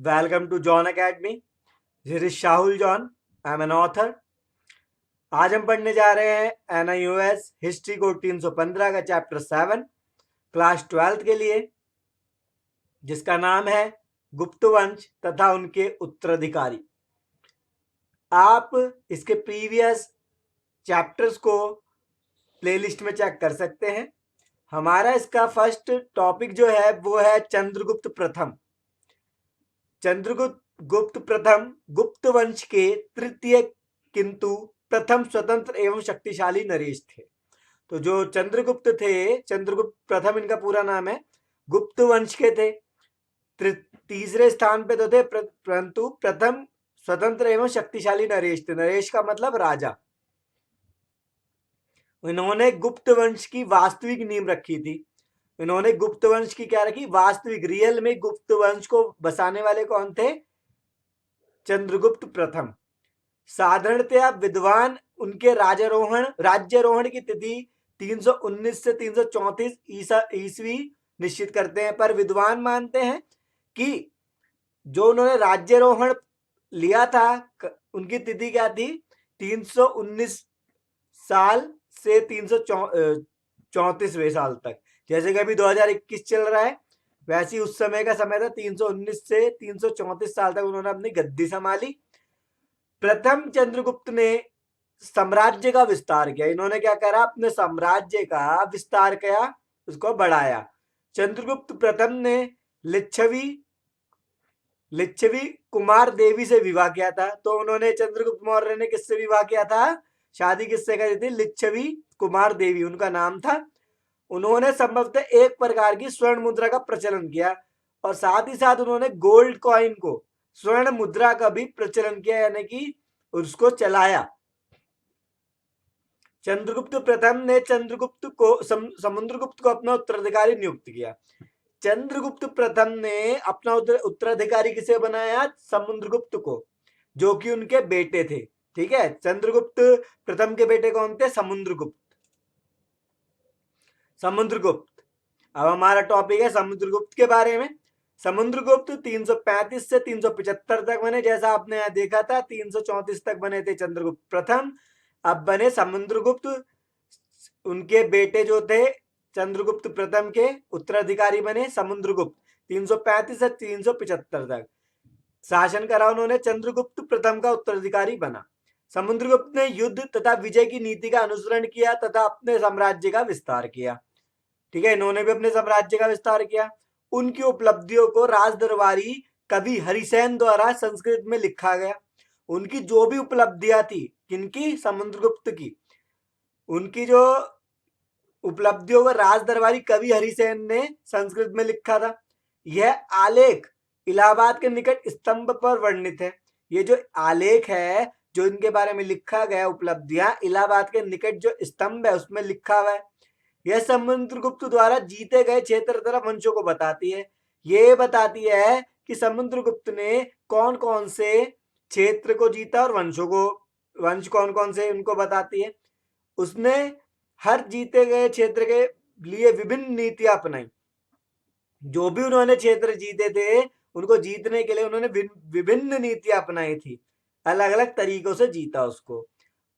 Welcome to John Academy. This is Shahul John. I am an author. आज हम पढ़ने जा रहे हैं NIOS हिस्ट्री को 315 का चैप्टर 7 क्लास 12 के लिए, जिसका नाम है गुप्त वंश तथा उनके उत्तराधिकारी। आप इसके प्रीवियस चैप्टर्स को प्लेलिस्ट में चेक कर सकते हैं। हमारा इसका फर्स्ट टॉपिक जो है वो है चंद्रगुप्त प्रथम। चंद्रगुप्त प्रथम गुप्त वंश के तृतीय किंतु प्रथम स्वतंत्र एवं शक्तिशाली नरेश थे। तो जो चंद्रगुप्त थे, चंद्रगुप्त प्रथम इनका पूरा नाम है, गुप्त वंश के थे, तीसरे स्थान पे तो थे, परंतु प्रथम स्वतंत्र एवं शक्तिशाली नरेश थे। नरेश का मतलब राजा। इन्होंने गुप्त वंश की वास्तविक नींव रखी थी। इन्होंने गुप्त वंश की क्या रखी? वास्तविक, रियल में गुप्त वंश को बसाने वाले कौन थे? चंद्रगुप्त प्रथम। साधारणतया विद्वान उनके राज्यारोहण की तिथि 319 से 334 ईस्वी निश्चित करते हैं, पर विद्वान मानते हैं कि जो उन्होंने राज्यारोहण लिया था उनकी तिथि क्या थी? 319 साल से 334वें साल तक। जैसे कि अभी 2021 चल रहा है, वैसे उस समय का समय था 319 से 334 साल तक उन्होंने अपनी गद्दी संभाली। प्रथम चंद्रगुप्त ने साम्राज्य का विस्तार किया। इन्होंने क्या करा? अपने साम्राज्य का विस्तार किया, उसको बढ़ाया। चंद्रगुप्त प्रथम ने लिच्छवी कुमार देवी से विवाह किया था। तो उन्होंने, चंद्रगुप्त मौर्य ने किससे विवाह किया था? शादी किससे करी थी? लिच्छवी कुमार देवी उनका नाम था। उन्होंने संभवतः एक प्रकार की स्वर्ण मुद्रा का प्रचलन किया और साथ ही साथ उन्होंने गोल्ड कॉइन को, स्वर्ण मुद्रा का भी प्रचलन किया, यानी कि उसको चलाया। चंद्रगुप्त प्रथम ने समुद्रगुप्त को अपना उत्तराधिकारी नियुक्त किया। चंद्रगुप्त प्रथम ने अपना उत्तराधिकारी किसे बनाया? समुद्रगुप्त को, जो कि उनके बेटे थे। ठीक है, चंद्रगुप्त प्रथम के बेटे कौन थे? समुद्रगुप्त। अब हमारा टॉपिक है समुद्रगुप्त के बारे में। समुद्रगुप्त 335 से 375 तक बने, जैसा आपने यहाँ देखा था। 334 तक बने थे चंद्रगुप्त प्रथम, अब बने समुद्रगुप्त। उनके बेटे जो थे चंद्रगुप्त प्रथम के उत्तराधिकारी बने समुद्रगुप्त। 335 से 375 तक शासन करा उन्होंने। चंद्रगुप्त प्रथम का उत्तराधिकारी बना। समुद्रगुप्त ने युद्ध तथा विजय की नीति का अनुसरण किया तथा अपने साम्राज्य का विस्तार किया। ठीक है, इन्होंने भी अपने साम्राज्य का विस्तार किया। उनकी उपलब्धियों को राजदरबारी कवि हरिसेन द्वारा संस्कृत में लिखा गया। उनकी जो भी उपलब्धियां थी, किनकी? समुद्रगुप्त की। उनकी जो उपलब्धियों को राजदरबारी कवि हरिसेन ने संस्कृत में लिखा था। यह आलेख इलाहाबाद के निकट स्तंभ पर वर्णित है। ये जो आलेख है, जो इनके बारे में लिखा गया, उपलब्धियां इलाहाबाद के निकट जो स्तंभ है उसमें लिखा हुआ है। यह समुद्रगुप्त द्वारा जीते गए क्षेत्र तथा वंशों को बताती है। ये बताती है कि समुद्रगुप्त ने कौन कौन से क्षेत्र को जीता और वंश कौन कौन से, उनको बताती है। उसने हर जीते गए क्षेत्र के लिए विभिन्न नीतियां अपनाई। जो भी उन्होंने क्षेत्र जीते थे, उनको जीतने के लिए उन्होंने विभिन्न नीतियां अपनाई थी। अलग अलग तरीकों से जीता उसको।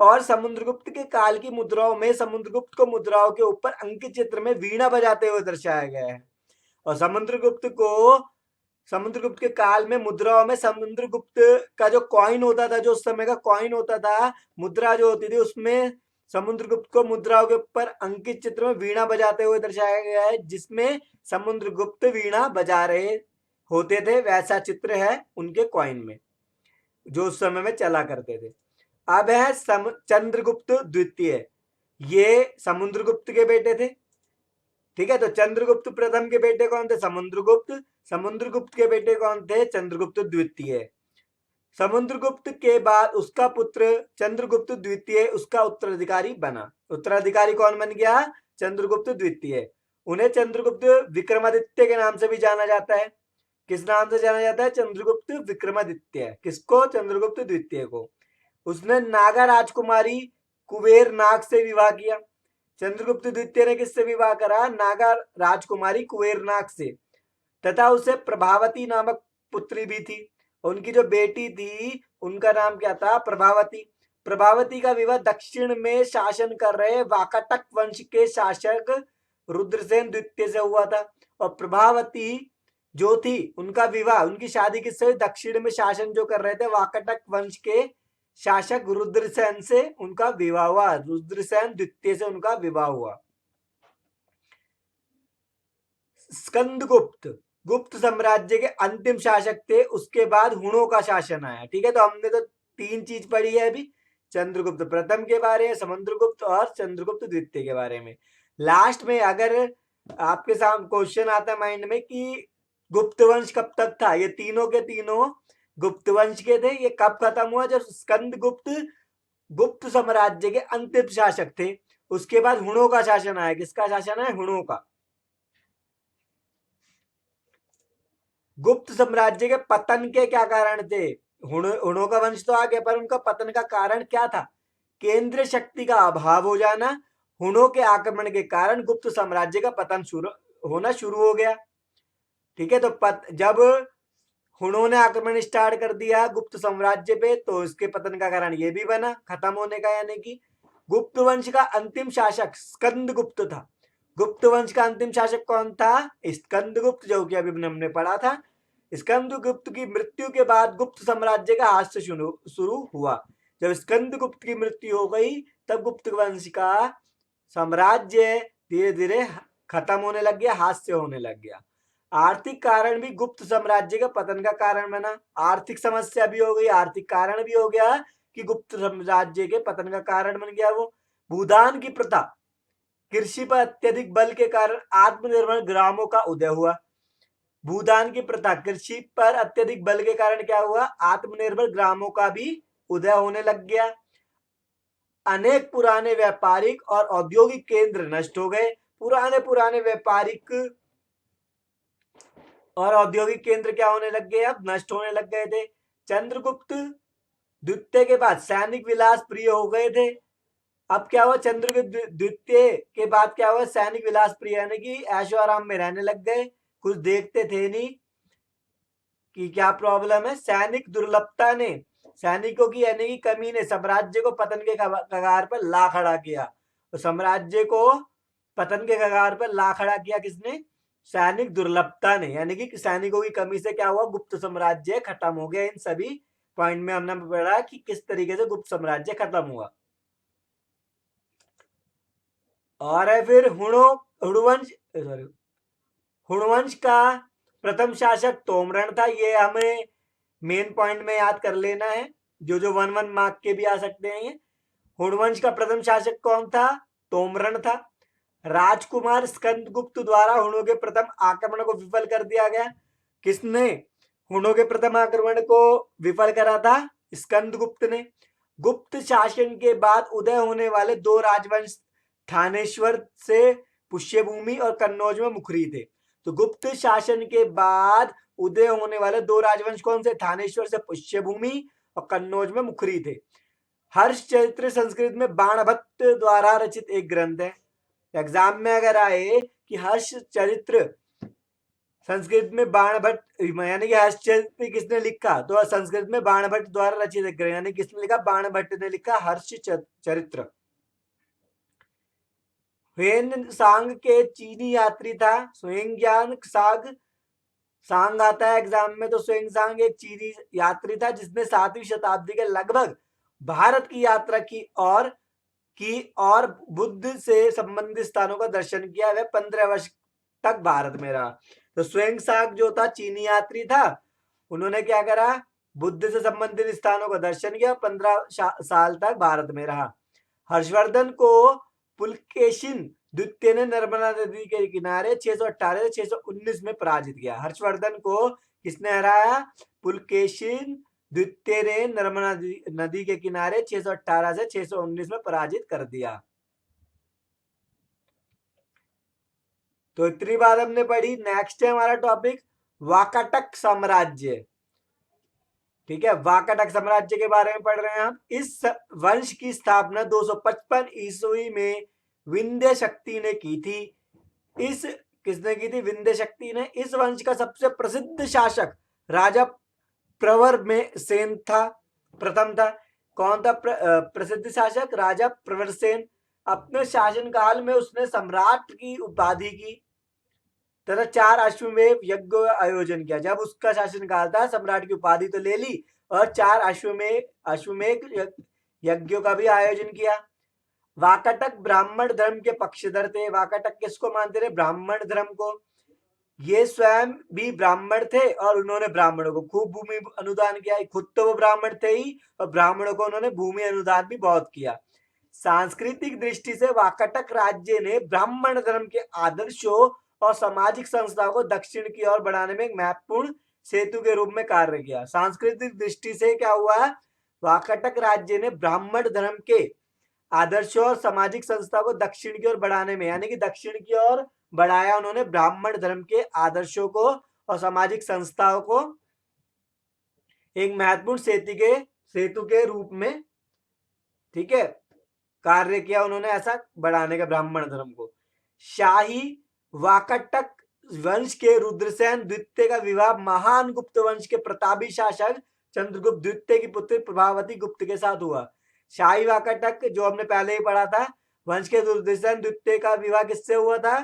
और समुद्रगुप्त के काल की मुद्राओं में समुद्रगुप्त को मुद्राओं के ऊपर अंकित चित्र में वीणा बजाते हुए दर्शाया गया है। और समुद्रगुप्त के काल में मुद्राओं में समुद्रगुप्त का जो कॉइन होता था, जो उस समय का कॉइन होता था, मुद्रा जो होती थी, उसमें समुद्रगुप्त को मुद्राओं के ऊपर अंकित चित्र में वीणा बजाते हुए दर्शाया गया है, जिसमें समुद्रगुप्त वीणा बजा रहे होते थे। वैसा चित्र है उनके कॉइन में, जो उस समय में चला करते थे। अब है चंद्रगुप्त द्वितीय। ये समुद्रगुप्त के बेटे थे। ठीक है, तो चंद्रगुप्त प्रथम के बेटे कौन थे? समुद्रगुप्त। समुद्रगुप्त के बेटे कौन थे? चंद्रगुप्त द्वितीय। समुद्रगुप्त के बाद उसका पुत्र चंद्रगुप्त द्वितीय उसका उत्तराधिकारी बना। उत्तराधिकारी कौन बन गया? चंद्रगुप्त द्वितीय। उन्हें चंद्रगुप्त विक्रमादित्य के नाम से भी जाना जाता है। किस नाम से जाना जाता है? चंद्रगुप्त विक्रमादित्य। किसको? चंद्रगुप्त द्वितीय को। उसने नागा राजकुमारी कुबेर नाग से विवाह किया। चंद्रगुप्त द्वितीय ने किससे विवाह करा? नागा राजकुमारी कुबेर नाग से, तथा उसे प्रभावती नामक पुत्री भी थी। उनकी जो बेटी थी उनका नाम क्या था? प्रभावती। प्रभावती का विवाह दक्षिण में शासन कर रहे वाकाटक वंश के शासक रुद्रसेन द्वितीय से हुआ था। और प्रभावती जो थी उनका विवाह, उनकी शादी किससे हुई? दक्षिण में शासन जो कर रहे थे वाकाटक वंश के शासक रुद्रसेन से उनका विवाह हुआ। रुद्रसेन द्वितीय से उनका विवाह हुआ। स्कंदगुप्त गुप्त साम्राज्य के अंतिम शासक थे। उसके बाद हुणों का शासन आया। ठीक है, तो हमने तो 3 चीज पढ़ी है अभी, चंद्रगुप्त प्रथम के बारे में, समुद्रगुप्त और चंद्रगुप्त द्वितीय के बारे में। लास्ट में अगर आपके सामने क्वेश्चन आता है माइंड में कि गुप्त वंश कब तक था, ये तीनों के तीनों गुप्त वंश के थे। ये कब खत्म हुआ? जब स्कंदगुप्त गुप्त साम्राज्य के अंतिम शासक थे। उसके बाद हुणों का शासन आया। किसका शासन है? हुणों का। गुप्त साम्राज्य के पतन के क्या कारण थे? हुणों का वंश तो आ गया, पर उनका पतन का कारण क्या था? केंद्रीय शक्ति का अभाव हो जाना। हुणों के आक्रमण के कारण गुप्त साम्राज्य का पतन होना शुरू हो गया। ठीक है, तो जब हुणों ने आक्रमण स्टार्ट कर दिया गुप्त साम्राज्य पे, तो इसके पतन का कारण ये भी बना, खत्म होने का। यानी कि गुप्त वंश का अंतिम शासक स्कंदगुप्त था। गुप्त वंश का अंतिम शासक कौन था? स्कंदगुप्त, जो कि अभी हमने पढ़ा था। स्कंदगुप्त की मृत्यु के बाद गुप्त साम्राज्य का हास्य शुरू हुआ। जब स्कंदगुप्त की मृत्यु हो गई तब गुप्त वंश का साम्राज्य धीरे धीरे खत्म होने लग गया, हास्य होने लग गया। आर्थिक कारण भी गुप्त साम्राज्य का पतन का कारण बना। आर्थिक समस्या भी हो गई, आर्थिक कारण भी हो गया कि गुप्त साम्राज्य के पतन का कारण बन गया वो। भूदान की प्रथा, कृषि पर अत्यधिक बल के कारण आत्मनिर्भर ग्रामों का उदय हुआ। भूदान की प्रथा, कृषि पर अत्यधिक बल के कारण क्या हुआ? आत्मनिर्भर ग्रामों का भी उदय होने लग गया। अनेक पुराने व्यापारिक और औद्योगिक केंद्र नष्ट हो गए। पुराने व्यापारिक और औद्योगिक केंद्र क्या होने लग गए? अब नष्ट होने लग गए थे। चंद्रगुप्त द्वितीय के बाद सैनिक विलास प्रिय हो गए थे। अब क्या हुआ? चंद्रगुप्त द्वितीय के बाद क्या हुआ? सैनिक विलास प्रिय, यानी कि ऐशो आराम में रहने लग गए, कुछ देखते थे नहीं कि क्या प्रॉब्लम है। सैनिक दुर्लभता ने, सैनिकों की यानी कि कमी ने साम्राज्य को पतन के कगार पर ला खड़ा किया। तो साम्राज्य को पतन के कगार पर ला खड़ा किया किसने? सैनिक दुर्लभता ने, यानी कि सैनिकों की कमी से क्या हुआ? गुप्त साम्राज्य खत्म हो गया। इन सभी पॉइंट में हमने पढ़ा कि किस तरीके से गुप्त साम्राज्य खत्म हुआ। और है फिर हुणवंश का प्रथम शासक तोमरण था। ये हमें मेन पॉइंट में याद कर लेना है, जो 1 मार्क के भी आ सकते हैं ये। हुणवंश का प्रथम शासक कौन था? तोमरण था। राजकुमार स्कंदगुप्त द्वारा हुणों के प्रथम आक्रमण को विफल कर दिया गया। किसने हुणों के प्रथम आक्रमण को विफल करा था? स्कंदगुप्त ने। गुप्त शासन के बाद उदय होने वाले 2 राजवंश थानेश्वर से पुष्यभूमि और कन्नौज में मुखरी थे। तो गुप्त शासन के बाद उदय होने वाले 2 राजवंश कौन से? थानेश्वर से पुष्यभूमि और कन्नौज में मुखरी थे। हर्ष चरित्र संस्कृत में बाणभट्ट द्वारा रचित एक ग्रंथ है। एग्जाम में अगर आए कि हर्ष चरित्र संस्कृत में बाणभट्ट, यानी कि हर्ष चरित्र किसने लिखा? तो संस्कृत में बाणभट्ट द्वारा रचित एक ग्रंथ, यानी किसने लिखा? बाणभट्ट ने लिखा हर्ष चरित्र। ह्वेन सांग के चीनी यात्री था। स्वेंग्यान सांग आता है एग्जाम में, तो स्वेंग सांग एक चीनी यात्री था जिसने 7वीं शताब्दी के लगभग भारत की यात्रा की और बुद्ध से संबंधित स्थानों का दर्शन किया। वह 15 वर्ष तक भारत में रहा। तो स्वेंग सांग जो था चीनी यात्री था, उन्होंने क्या करा? बुद्ध से संबंधित स्थानों का दर्शन किया, 15 साल तक भारत में रहा। हर्षवर्धन को पुलकेशिन द्वितीय ने नर्मदा नदी के किनारे 618 से 619 में पराजित किया। हर्षवर्धन को किसने हराया? पुलकेशिन द्वितीय ने नर्मदा नदी के किनारे 618 से 619 में पराजित कर दिया। तो इतनी बात हमने पढ़ी। नेक्स्ट है हमारा टॉपिक वाकाटक साम्राज्य। ठीक है, वाकाटक साम्राज्य के बारे में पढ़ रहे हैं हम। इस वंश की स्थापना 255 ईस्वी में विंध्य शक्ति ने की थी। किसने की थी? विंध्य शक्ति ने। इस वंश का सबसे प्रसिद्ध शासक राजा प्रवर में सेन था, प्रथम था। कौन था प्रसिद्ध शासक? राजा प्रवर सेन। अपने शासनकाल में उसने सम्राट की उपाधि की तथा 4 अश्वमेध यज्ञ आयोजन किया। जब उसका शासनकाल था सम्राट की उपाधि तो ले ली और 4 अश्वमेध यज्ञों का भी आयोजन किया। वाकाटक ब्राह्मण धर्म के पक्षधर थे। वाकाटक किसको मानते थे? ब्राह्मण धर्म को। ये स्वयं भी ब्राह्मण थे और उन्होंने ब्राह्मणों को खूब भूमि अनुदान किया। खुद तो वो ब्राह्मण थे ही और ब्राह्मणों को उन्होंने भूमि अनुदान भी बहुत किया। सांस्कृतिक दृष्टि से वाकाटक राज्य ने ब्राह्मण धर्म के आदर्शों और सामाजिक संस्थाओं को दक्षिण की ओर बढ़ाने में एक महत्वपूर्ण सेतु के रूप में कार्य किया। सांस्कृतिक दृष्टि से क्या हुआ? वाकाटक राज्य ने ब्राह्मण धर्म के आदर्शों और सामाजिक संस्थाओं को दक्षिण की ओर बढ़ाने में, यानी कि दक्षिण की ओर बढ़ाया उन्होंने ब्राह्मण धर्म के आदर्शों को और सामाजिक संस्थाओं को एक महत्वपूर्ण सेतु के रूप में, ठीक है, कार्य किया उन्होंने ऐसा बढ़ाने का ब्राह्मण धर्म को। शाही वाकाटक वंश के रुद्रसेन द्वितीय का विवाह महान गुप्त वंश के प्रतापी शासक चंद्रगुप्त द्वितीय की पुत्री प्रभावती गुप्त के साथ हुआ। शाही वाकाटक जो हमने पहले ही पढ़ा था, वंश के रुद्रसेन द्वितीय का विवाह किससे हुआ था?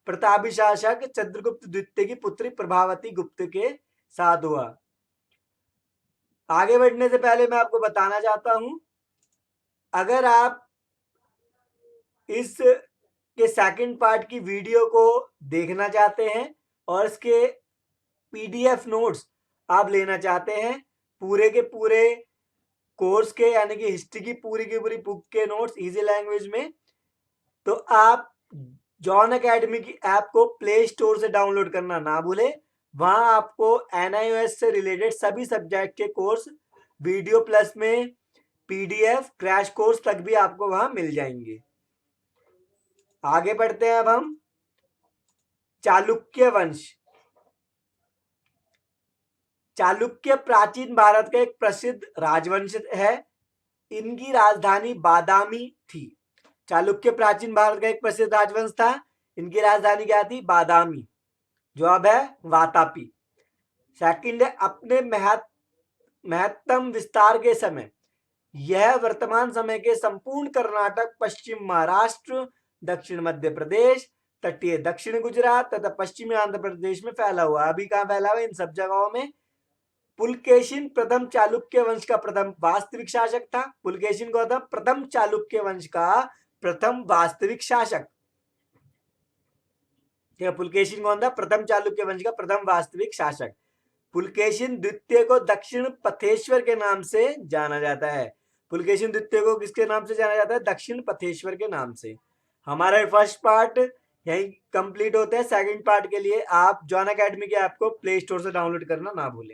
प्रतापी शासक चंद्रगुप्त द्वितीय की पुत्री प्रभावती गुप्त के साथ हुआ। आगे बढ़ने से पहले मैं आपको बताना चाहता हूं, अगर आप इस के सेकंड पार्ट की वीडियो को देखना चाहते हैं और इसके पीडीएफ नोट्स आप लेना चाहते हैं पूरे के पूरे कोर्स के, यानी कि हिस्ट्री की पूरी बुक के नोट्स इजी लैंग्वेज में, तो आप जॉन एकेडमी की ऐप को प्ले स्टोर से डाउनलोड करना ना भूले। वहां आपको एनआईओएस से रिलेटेड सभी सब्जेक्ट के कोर्स वीडियो प्लस में पीडीएफ क्रैश कोर्स तक भी आपको वहां मिल जाएंगे। आगे बढ़ते हैं अब हम। चालुक्य वंश। चालुक्य प्राचीन भारत का एक प्रसिद्ध राजवंश है। इनकी राजधानी बादामी थी। चालुक्य प्राचीन भारत का एक प्रसिद्ध राजवंश था। इनकी राजधानी क्या थी? बादामी, जो अब है वातापी। सेकंड है, अपने महत्तम विस्तार के समय यह वर्तमान समय के संपूर्ण कर्नाटक, पश्चिम महाराष्ट्र, दक्षिण मध्य प्रदेश, तटीय दक्षिण गुजरात तथा पश्चिमी आंध्र प्रदेश में फैला हुआ। अभी कहां फैला हुआ? इन सब जगहों में। पुलकेशिन प्रथम चालुक्य वंश का प्रथम वास्तविक शासक था। पुलकेशिन कौन था? प्रथम चालुक्य वंश का प्रथम वास्तविक शासक। पुलकेशिन कौन था? प्रथम चालुक्य वंश का प्रथम वास्तविक शासक। पुलकेशिन द्वितीय को दक्षिण पथेश्वर के नाम से जाना जाता है। पुलकेशिन द्वितीय को किसके नाम से जाना जाता है? दक्षिण पथेश्वर के नाम से। हमारा फर्स्ट पार्ट यही कंप्लीट होता है। सेकंड पार्ट के लिए आप जॉन एकेडमी के ऐप को प्ले स्टोर से डाउनलोड करना ना भूलें।